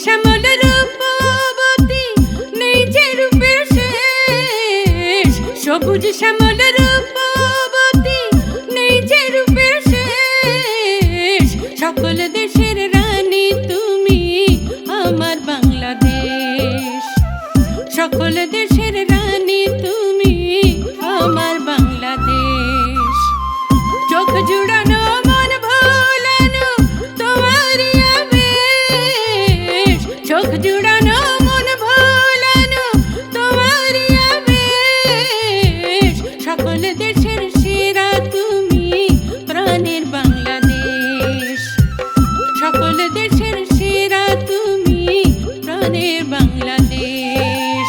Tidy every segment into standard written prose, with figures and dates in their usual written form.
শ্যামল রূপবতী নেই যে রূপের শেষ, সবুজ শ্যামল রূপবতী নেই যে রূপের শেষ। সকল দেশের রানী তুমি আমার বাংলাদেশ, সকল দেশের রানী তুমি আমার বাংলাদেশ। চোখ জুড়ানো মন ভোলানো তোমারই আবেশ, চোখ জুড়ানো মন ভোলানো তোমারই আবেশ। সকল দেশের সেরা তুমি প্রাণের বাংলাদেশ, সকল দেশের সেরা তুমি প্রাণের বাংলাদেশ।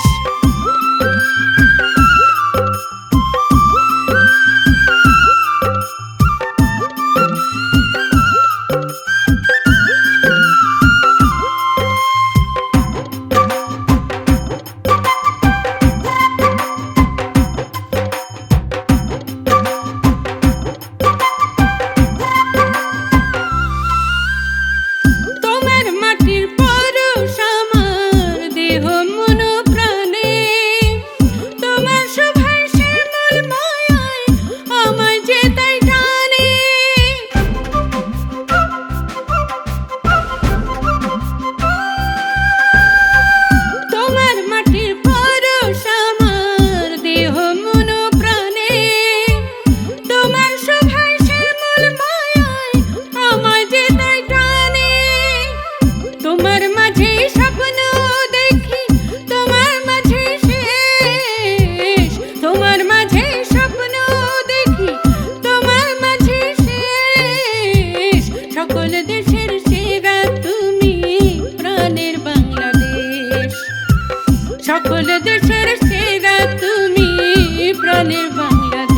তোমার মাঝে স্বপ্ন দেখি তোমার মাঝে শেষ, তোমার মাঝে স্বপ্ন দেখি তোমার মাঝে শেষ। সকল দেশের সেরা তুমি প্রাণের বাংলাদেশ, সকল দেশের সেরা তুমি প্রাণের বাংলাদেশ।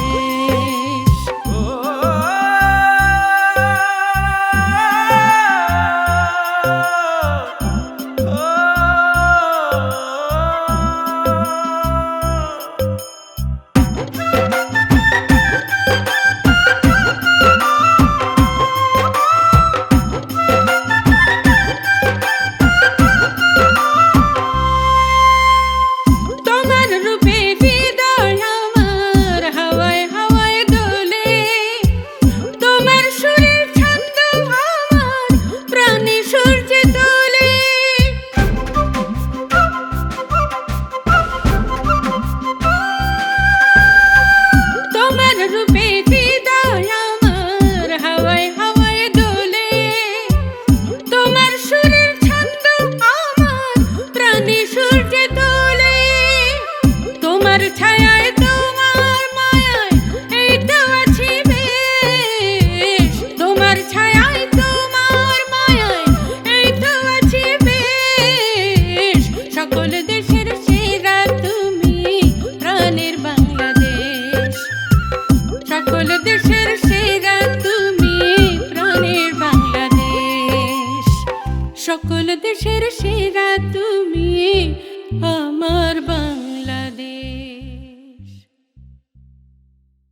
তোমার ছায়ায়